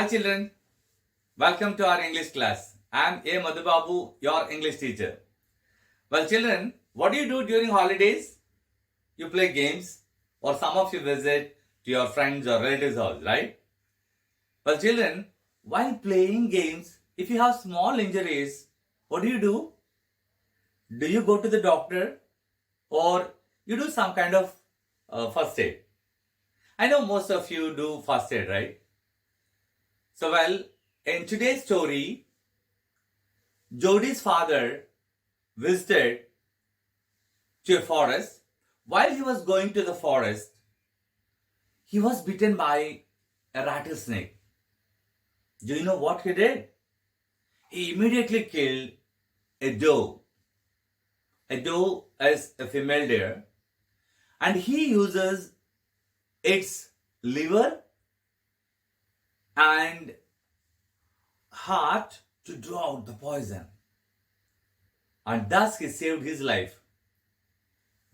Hi children, welcome to our English class. I am A. Madhubabu, your English teacher. Well children, what do you do during holidays? You play games or some of you visit to your friends or relatives' house, right? Well children, while playing games, if you have small injuries, what do? Do you go to the doctor or you do some kind of first aid? I know most of you do first aid, right? So well, in today's story, Jody's father visited to a forest. While he was going to the forest, he was bitten by a rattlesnake. Do you know what he did? He immediately killed a doe. A doe is a female deer, and he uses its liver and heart to draw out the poison. And thus he saved his life.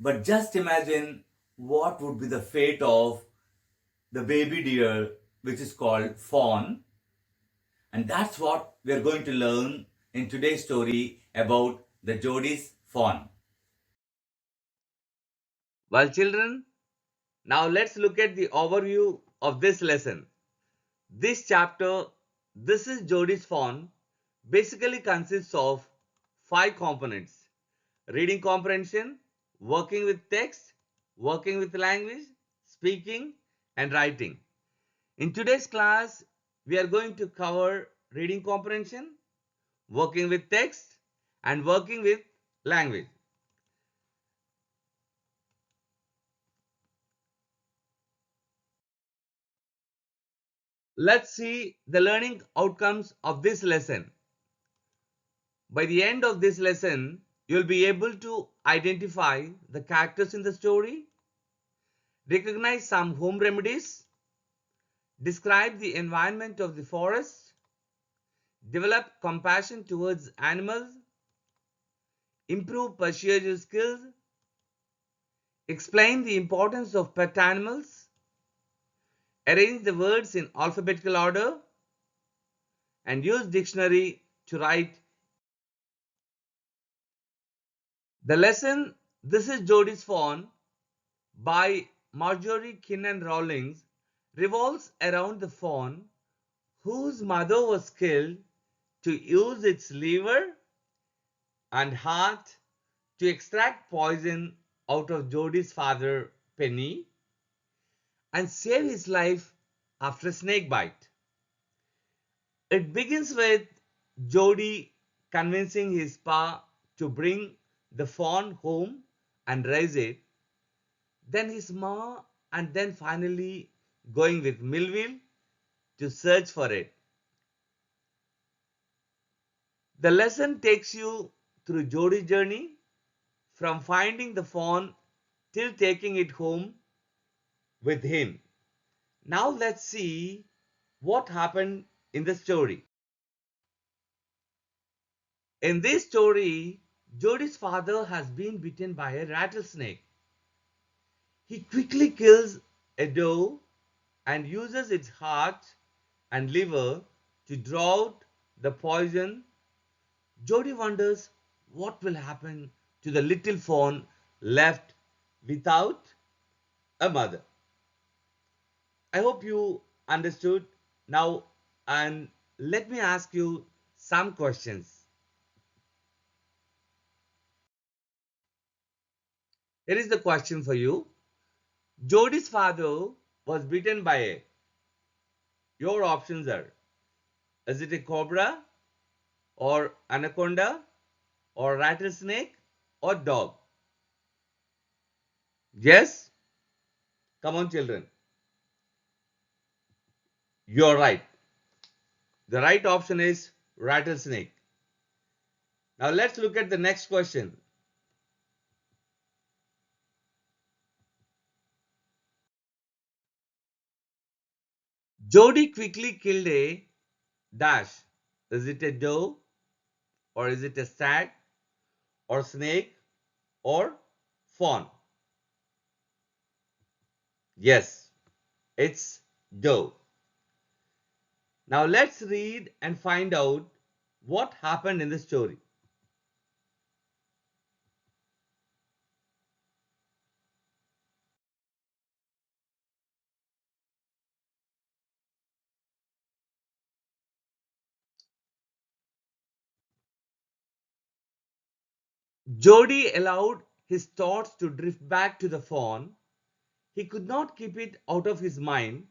But just imagine what would be the fate of the baby deer, which is called Fawn. And that's what we are going to learn in today's story about the Jody's Fawn. Well, children, now let's look at the overview of this lesson. This chapter, This is Jody's Fawn, basically consists of 5 components: reading comprehension, working with text, working with language, speaking, and writing. In today's class, we are going to cover reading comprehension, working with text, and working with language. Let's see the learning outcomes of this lesson. By the end of this lesson, you'll be able to identify the characters in the story, recognize some home remedies, describe the environment of the forest, develop compassion towards animals, improve persuasion skills, explain the importance of pet animals, arrange the words in alphabetical order, and use dictionary to write. The lesson This is Jody's Fawn by Marjorie Kinnan Rawlings revolves around the fawn whose mother was killed to use its liver and heart to extract poison out of Jody's father, Penny, and save his life after a snake bite. It begins with Jody convincing his pa to bring the fawn home and raise it, then his ma, and then finally going with Millville to search for it. The lesson takes you through Jody's journey from finding the fawn till taking it home with him. Now let's see what happened in the story. In this story, Jody's father has been bitten by a rattlesnake. He quickly kills a doe and uses its heart and liver to draw out the poison. Jody wonders what will happen to the little fawn left without a mother. I hope you understood now, and let me ask you some questions. Here is the question for you. Jody's father was bitten by a. Your options are: is it a cobra, or anaconda, or rattlesnake, or dog? Yes? Come on, children. You're right. The right option is rattlesnake. Now let's look at the next question. Jody quickly killed a dash. Is it a doe, or is it a stag, or snake, or fawn? Yes, it's doe. Now let's read and find out what happened in the story. Jody allowed his thoughts to drift back to the fawn. He could not keep it out of his mind.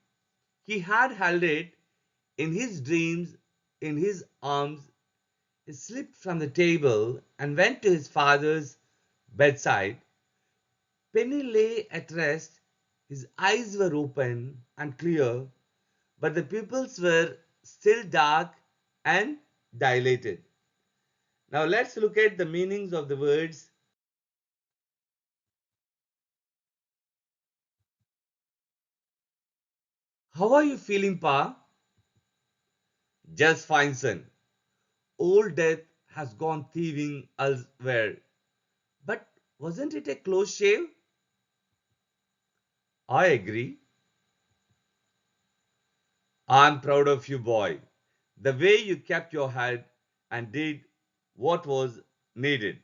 He had held it in his dreams, in his arms. He slipped from the table and went to his father's bedside. Penny lay at rest. His eyes were open and clear, but the pupils were still dark and dilated. Now let's look at the meanings of the words. How are you feeling, Pa? Just fine, son. Old death has gone thieving elsewhere. But wasn't it a close shave? I agree. I'm proud of you, boy. The way you kept your head and did what was needed.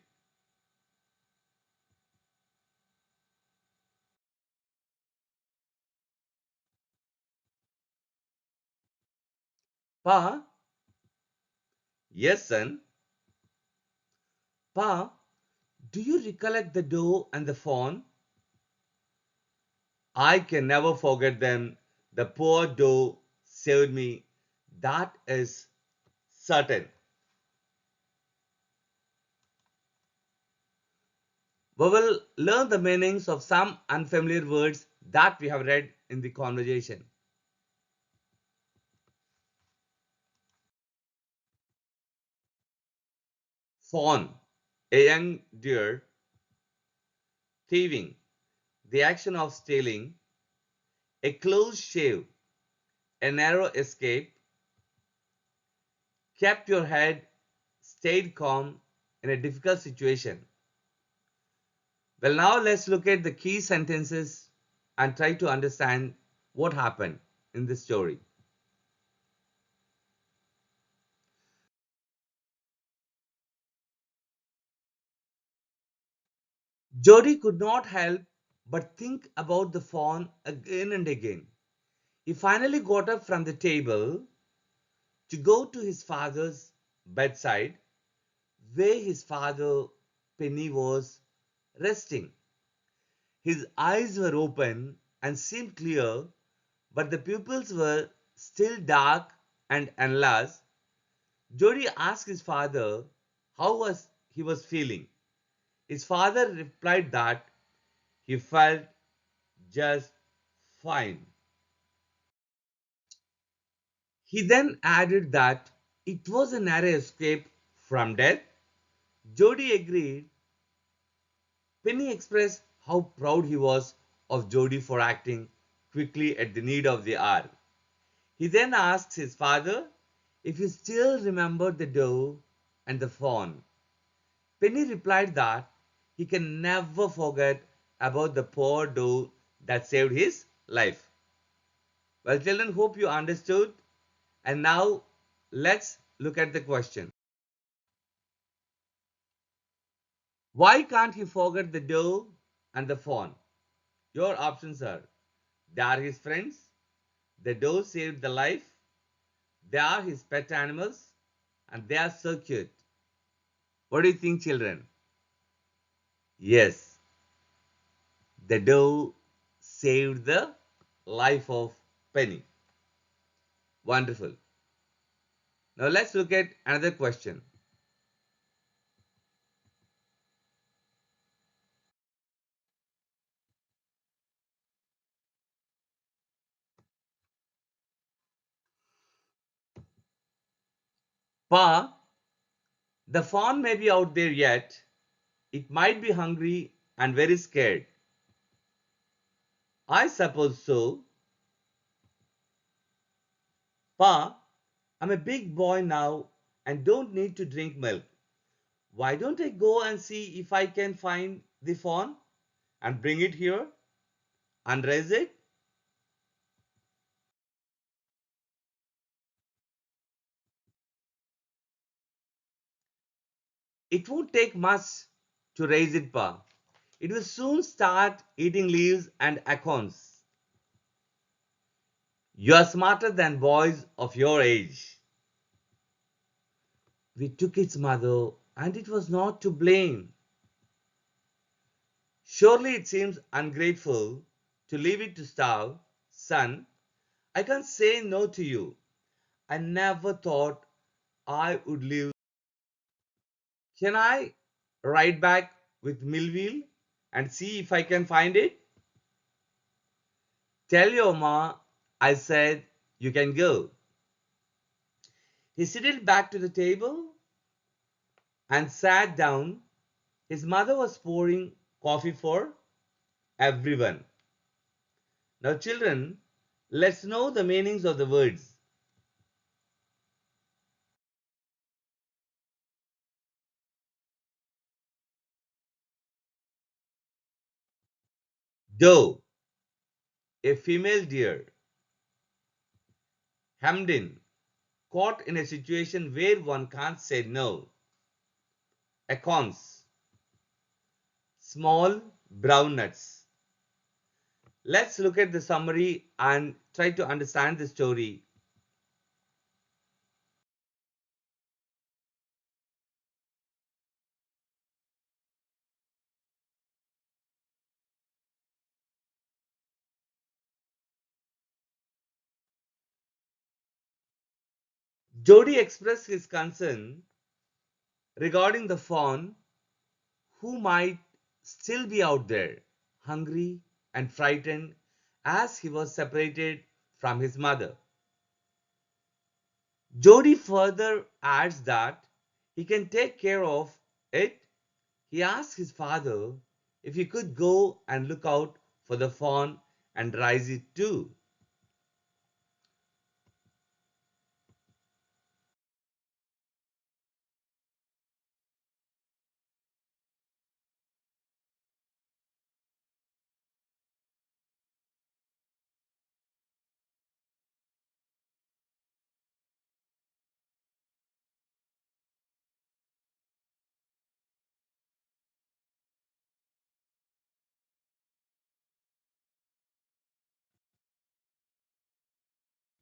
Pa? Yes, son. Pa, do you recollect the doe and the fawn? I can never forget them. The poor doe saved me. That is certain. We will learn the meanings of some unfamiliar words that we have read in the conversation. Fawn, a young deer. Thieving, the action of stealing. A close shave, a narrow escape. Kept your head, stayed calm in a difficult situation. Well, now let's look at the key sentences and try to understand what happened in this story. Jody could not help but think about the fawn again and again. He finally got up from the table to go to his father's bedside, where his father, Penny, was resting. His eyes were open and seemed clear, but the pupils were still dark and enlarged. Jody asked his father how was he was feeling. His father replied that he felt just fine. He then added that it was a narrow escape from death. Jody agreed. Penny expressed how proud he was of Jody for acting quickly at the need of the hour. He then asked his father if he still remembered the doe and the fawn. Penny replied that he can never forget about the poor doe that saved his life. Well, children, hope you understood. And now let's look at the question. Why can't he forget the doe and the fawn? Your options are: they are his friends, the doe saved the life, they are his pet animals, and they are so cute. What do you think, children? Yes, the doe saved the life of Penny. Wonderful. Now let's look at another question. Pa, the fawn may be out there yet. It might be hungry and very scared. I suppose so. Pa, I'm a big boy now and don't need to drink milk. Why don't I go and see if I can find the fawn and bring it here and raise it? It won't take much to raise it, Pa. It will soon start eating leaves and acorns. You are smarter than boys of your age. We took its mother, and it was not to blame. Surely it seems ungrateful to leave it to starve. Son, I can't say no to you. I never thought I would live. Can I ride back with Millville and see if I can find it? Tell your ma I said you can go. He sidled back to the table and sat down. His mother was pouring coffee for everyone. Now, children, let's know the meanings of the words. Doe, a female deer. Hemmed in, caught in a situation where one can't say no. Acorns, small brown nuts. Let's look at the summary and try to understand the story. Jody expressed his concern regarding the fawn who might still be out there, hungry and frightened as he was separated from his mother. Jody further adds that he can take care of it. He asked his father if he could go and look out for the fawn and raise it too.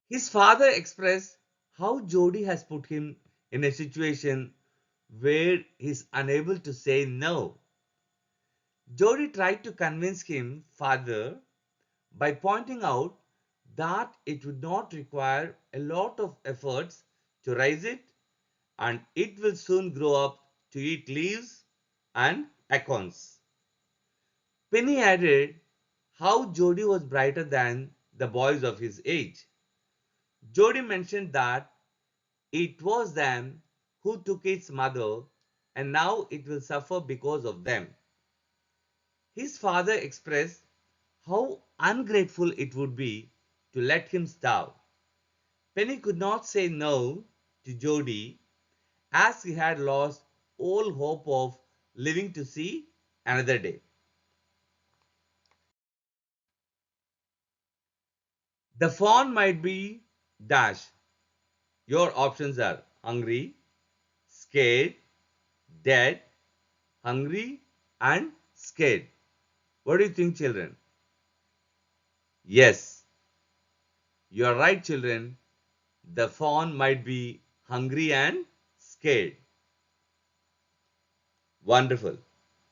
His father expressed how Jody has put him in a situation where he's unable to say no. Jody tried to convince him father by pointing out that it would not require a lot of efforts to raise it and it will soon grow up to eat leaves and acorns. Penny added how Jody was brighter than the boys of his age. Jody mentioned that it was them who took its mother and now it will suffer because of them. His father expressed how ungrateful it would be to let him starve. Penny could not say no to Jody as he had lost all hope of living to see another day. The fawn might be dash. Your options are hungry, scared, dead, hungry, and scared. What do you think, children? Yes, you are right, children. The fawn might be hungry and scared. Wonderful.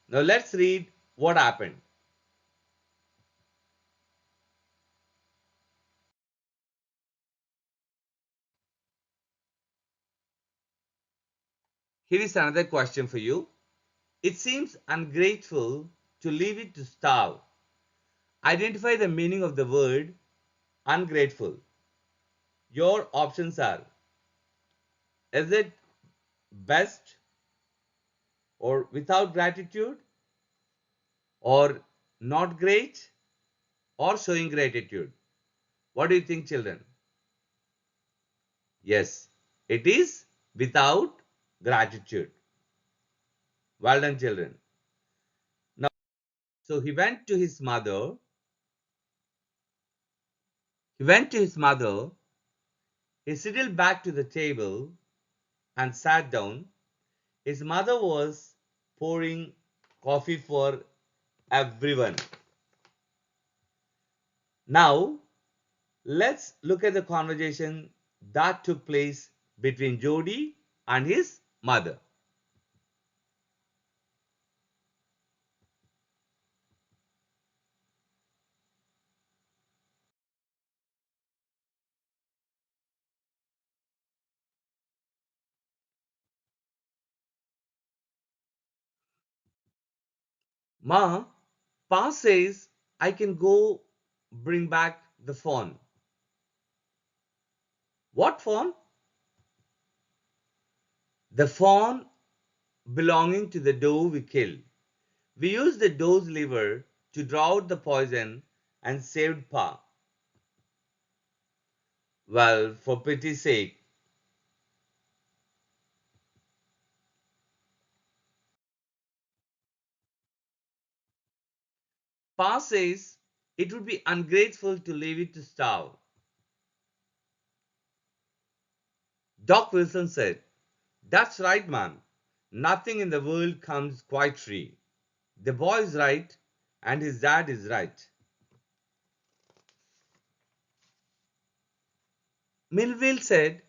Now let's read what happened. Here is another question for you. It seems ungrateful to leave it to starve. Identify the meaning of the word ungrateful. Your options are: is it best or without gratitude or not great or showing gratitude? What do you think, children? Yes, it is without gratitude. Well done, children. Now, so he went to his mother. He went to his mother. He sidled back to the table and sat down. His mother was pouring coffee for everyone. Now, let's look at the conversation that took place between Jody and his mother. Ma, Pa says I can go bring back the fawn. What fawn? The fawn belonging to the doe we killed. We used the doe's liver to draw out the poison and saved Pa. Well, for pity's sake, Pa says it would be ungrateful to leave it to starve. Doc Wilson said, "That's right, man. Nothing in the world comes quite free. The boy is right, and his dad is right." Millville said,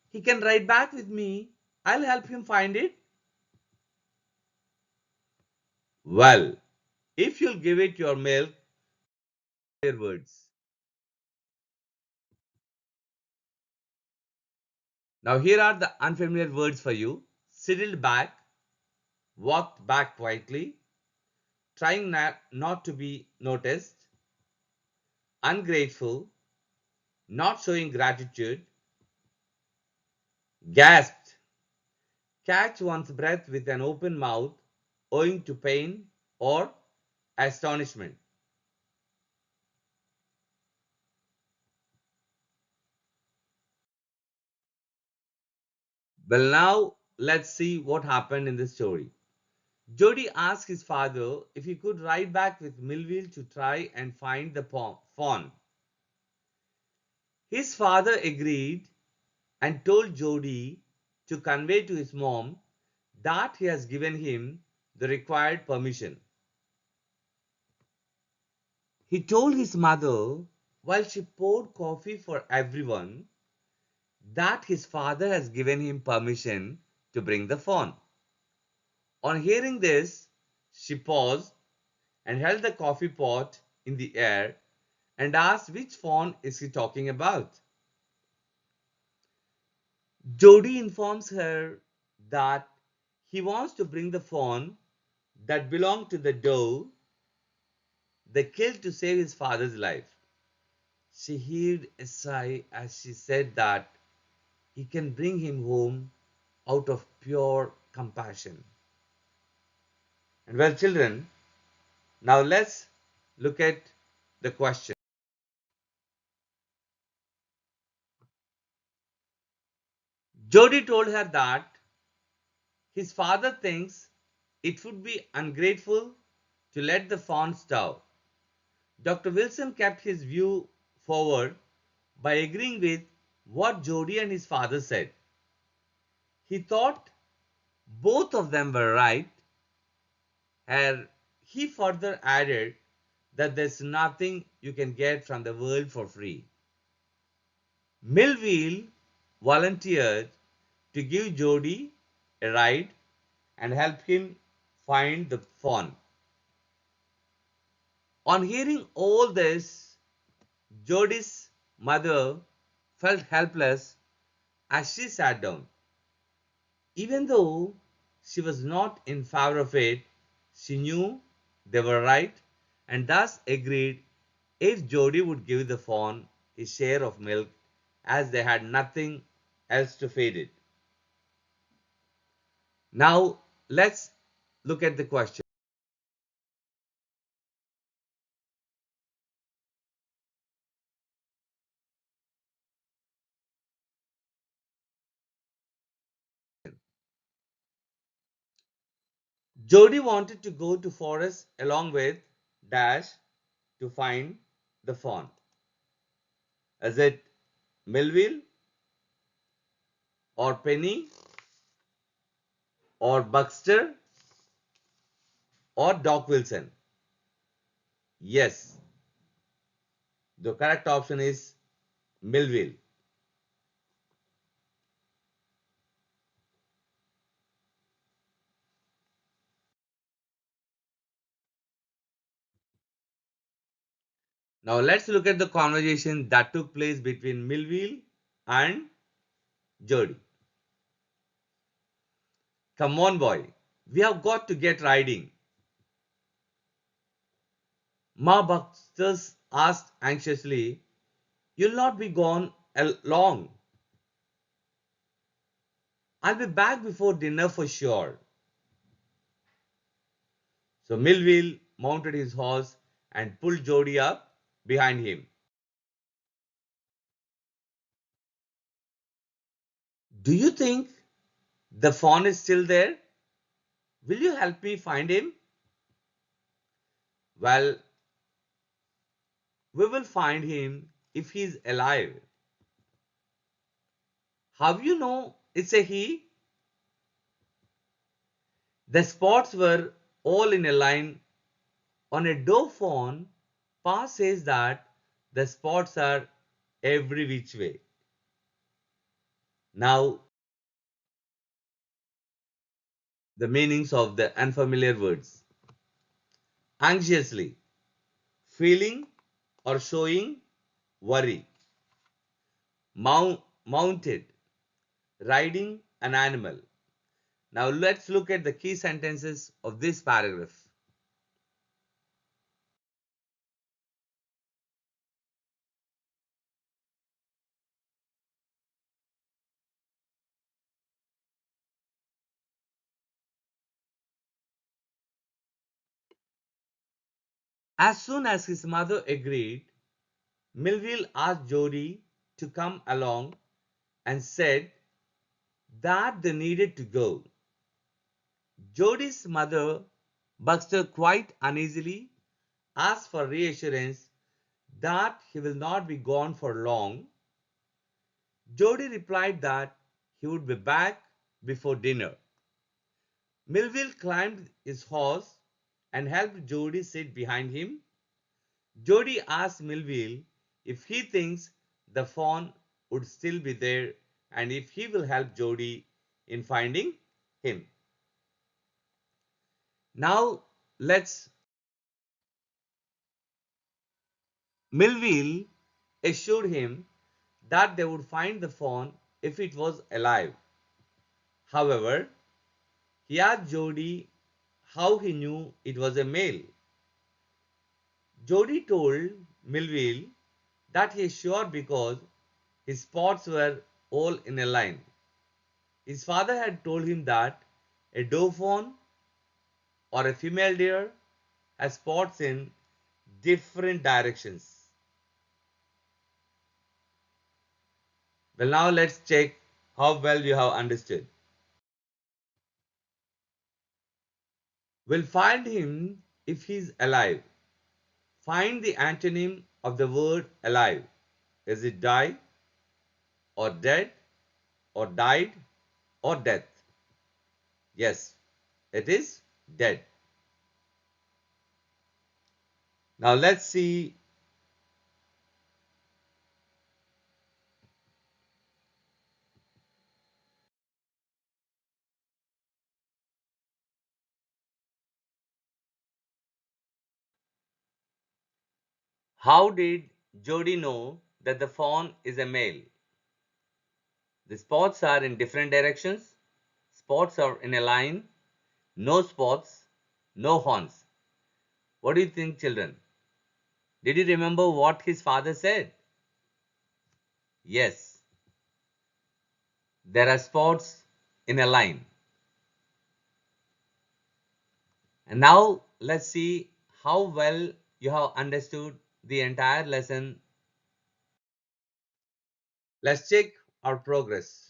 "He can ride back with me. I'll help him find it." Well, if you'll give it your milk, your words. Now, here are the unfamiliar words for you: sidled back, walked back quietly, trying not to be noticed, ungrateful, not showing gratitude, gasped, catch one's breath with an open mouth owing to pain or astonishment. Well, now let's see what happened in the story. Jody asked his father if he could ride back with Millville to try and find the fawn. His father agreed and told Jody to convey to his mom that he has given him the required permission. He told his mother, while she poured coffee for everyone, that his father has given him permission to bring the fawn. On hearing this, she paused and held the coffee pot in the air and asked which fawn is he talking about. Jody informs her that he wants to bring the fawn that belonged to the doe they killed to save his father's life. She heaved a sigh as she said that he can bring him home out of pure compassion. And well, children, now let's look at the question. Jody told her that his father thinks it would be ungrateful to let the fawn starve. Dr. Wilson kept his view forward by agreeing with what Jody and his father said. He thought both of them were right, and he further added that there's nothing you can get from the world for free. Millville volunteered to give Jody a ride and help him find the fawn. On hearing all this, Jody's mother felt helpless as she sat down. Even though she was not in favor of it, she knew they were right and thus agreed if Jody would give the fawn his share of milk as they had nothing else to feed it. Now let's look at the question. Jody wanted to go to forest along with Dash to find the fawn. Is it Melville or Penny or Buxter or Doc Wilson? Yes, the correct option is Millville. Now let's look at the conversation that took place between Millville and Jody. Come on, boy, we have got to get riding. Ma Buxter asked anxiously, "You'll not be gone long. I'll be back before dinner for sure." So Millville mounted his horse and pulled Jody up behind him. "Do you think the fawn is still there? Will you help me find him?" "Well, we will find him if he is alive." "How you know it's a he?" The spots were all in a line on a doe fawn. Pa says that the spots are every which way. Now, the meanings of the unfamiliar words. Anxiously, feeling or showing worry. Mounted, riding an animal. Now let's look at the key sentences of this paragraph. As soon as his mother agreed, Millville asked Jody to come along and said that they needed to go. Jody's mother, Buxter, quite uneasily asked for reassurance that he will not be gone for long. Jody replied that he would be back before dinner. Millville climbed his horse and helped Jody sit behind him. Jody asked Millville if he thinks the fawn would still be there and if he will help Jody in finding him. Now let's Millville assured him that they would find the fawn if it was alive. However, he asked Jody how he knew it was a male. Jody told Millville that he is sure because his spots were all in a line. His father had told him that a doe fawn or a female deer has spots in different directions. Well, now let's check how well you have understood. We'll find him if he's alive. Find the antonym of the word alive. Is it die or dead or died or death? Yes, it is dead. Now let's see how did Jody know that the fawn is a male? The spots are in different directions. Spots are in a line. No spots, no horns. What do you think, children? Did you remember what his father said? Yes, there are spots in a line. And now let's see how well you have understood the entire lesson. Let's check our progress.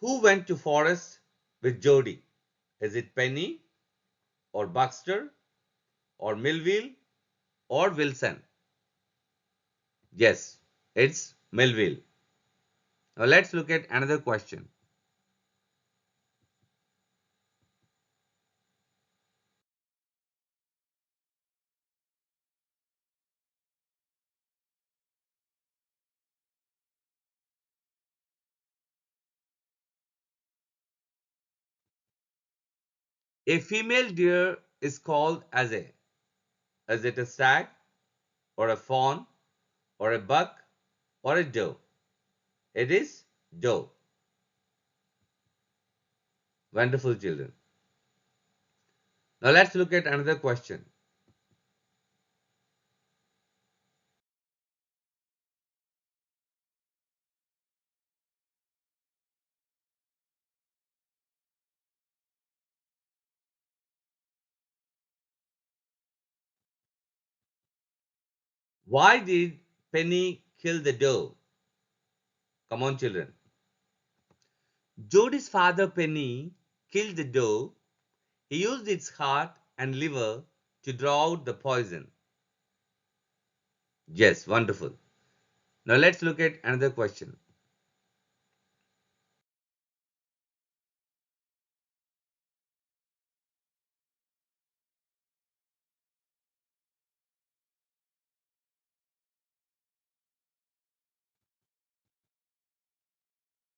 Who went to forest with Jody? Is it Penny or Baxter or Melville or Wilson? Yes, it's Melville. Now let's look at another question. A female deer is called as a. Is it a stag or a fawn or a buck or a doe? It is doe. Wonderful children. Now let's look at another question. Why did Penny kill the doe? Come on, children. Jody's father Penny killed the doe. He used its heart and liver to draw out the poison. Yes, wonderful. Now let's look at another question.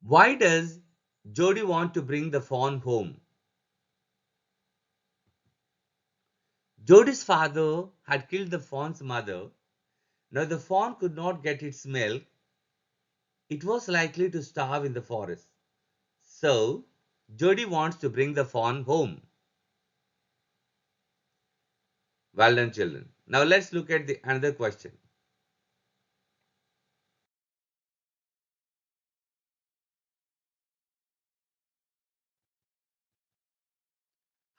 Why does Jody want to bring the fawn home? Jody's father had killed the fawn's mother. Now the fawn could not get its milk. It was likely to starve in the forest. So Jody wants to bring the fawn home. Well done, children. Now let's look at the another question.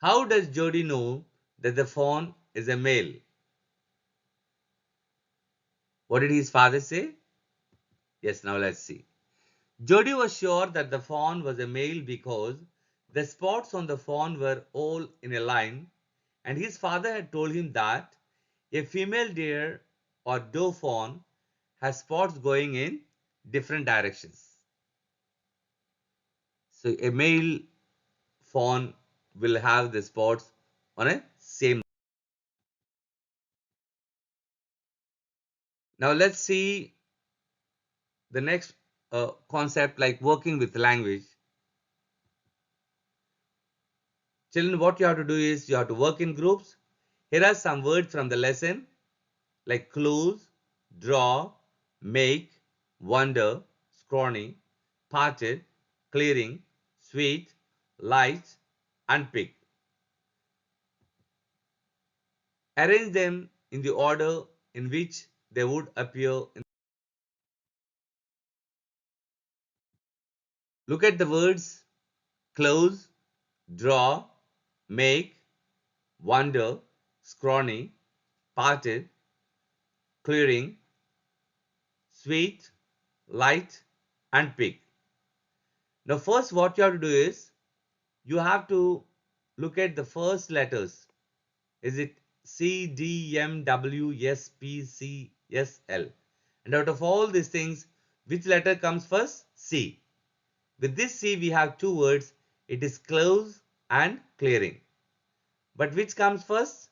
How does Jody know that the fawn is a male? What did his father say? Yes, now let's see. Jody was sure that the fawn was a male because the spots on the fawn were all in a line, and his father had told him that a female deer or doe fawn has spots going in different directions. So a male fawn will have the spots on a same. Now let's see the next concept, like working with language. Children, what you have to do is you have to work in groups. Here are some words from the lesson, like close, draw, make, wonder, scrawny, parted, clearing, sweet, light, and pick. Arrange them in the order in which they would appear. Look at the words close, draw, make, wonder, scrawny, parted, clearing, sweet, light, and pick. Now first what you have to do is you have to look at the first letters. Is it C, D, M, W, S, P, C, S, L? And out of all these things, which letter comes first? C. With this C, we have two words. It is close and clearing. But which comes first?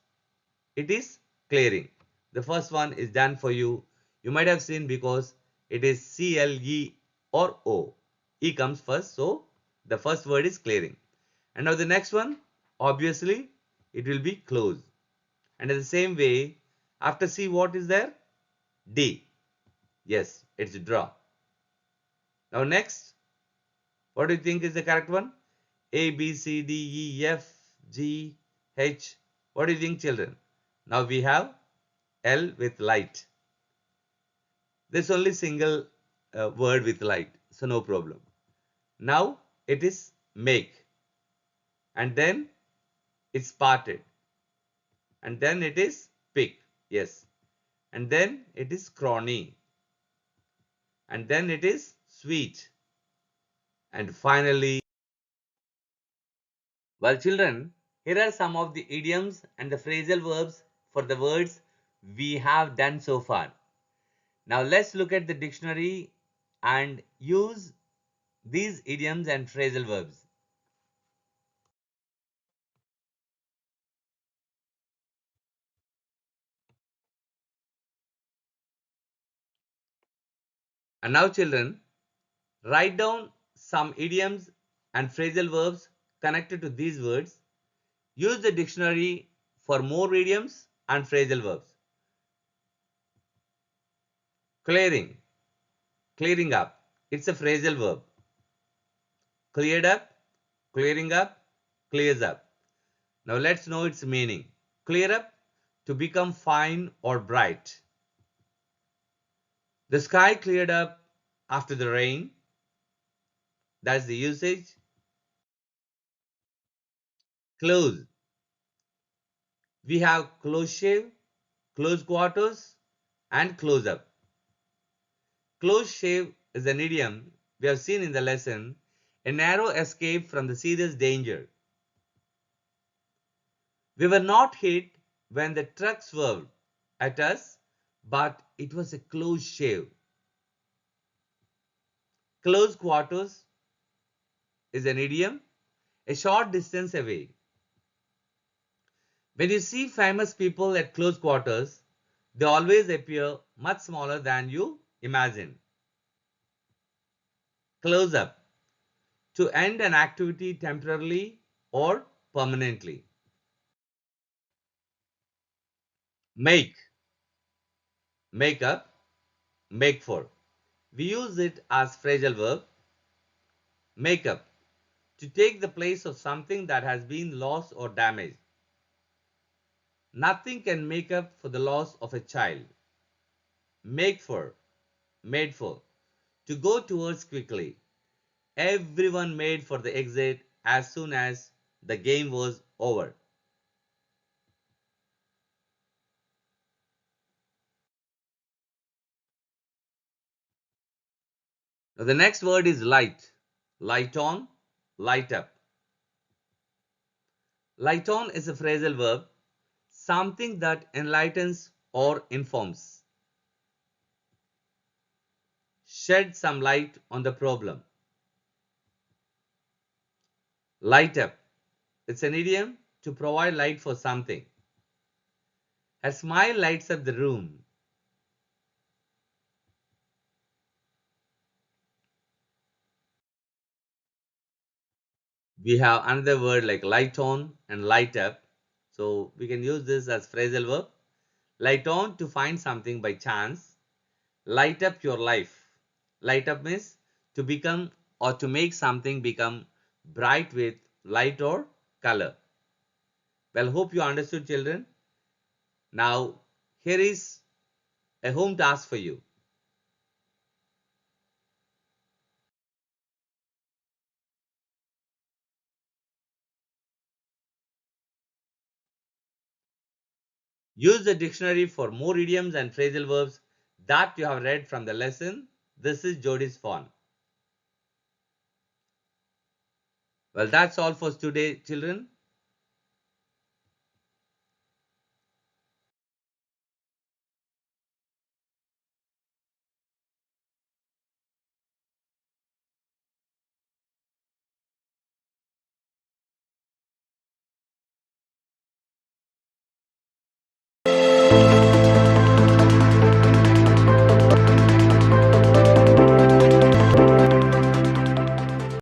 It is clearing. The first one is done for you. You might have seen because it is C, L, E or O. E comes first. So the first word is clearing. And now the next one, obviously, it will be close. And in the same way, after C, what is there? D. Yes, it's draw. Now next, what do you think is the correct one? A, B, C, D, E, F, G, H. What do you think, children? Now we have L with light. There's only single word with light, so no problem. Now it is make. And then it's parted. And then it is pick. Yes. And then it is crony. And then it is sweet. And finally, well, children, here are some of the idioms and the phrasal verbs for the words we have done so far. Now, let's look at the dictionary and use these idioms and phrasal verbs. And now, children, write down some idioms and phrasal verbs connected to these words. Use the dictionary for more idioms and phrasal verbs. Clearing, clearing up. It's a phrasal verb. Cleared up, clearing up, clears up. Now let's know its meaning. Clear up, to become fine or bright. The sky cleared up after the rain. That's the usage. Close. We have close shave, close quarters, and close up. Close shave is an idiom we have seen in the lesson, a narrow escape from the serious danger. We were not hit when the truck swerved at us, but it was a close shave. Close quarters is an idiom, a short distance away. When you see famous people at close quarters, they always appear much smaller than you imagine. Close up, to end an activity temporarily or permanently. Make, make up, make for. We use it as phrasal verb. Make up, to take the place of something that has been lost or damaged. Nothing can make up for the loss of a child. Make for, made for, to go towards quickly. Everyone made for the exit as soon as the game was over. Now the next word is light. Light on, light up. Light on is a phrasal verb, something that enlightens or informs. Shed some light on the problem. Light up. It's an idiom to provide light for something. A smile lights up the room. We have another word like light on and light up. So we can use this as phrasal verb. Light on, to find something by chance. Light up your life. Light up means to become or to make something become bright with light or color. Well, hope you understood, children. Now, here is a home task for you. Use the dictionary for more idioms and phrasal verbs that you have read from the lesson. This is Jody's Fawn. Well, that's all for today, children.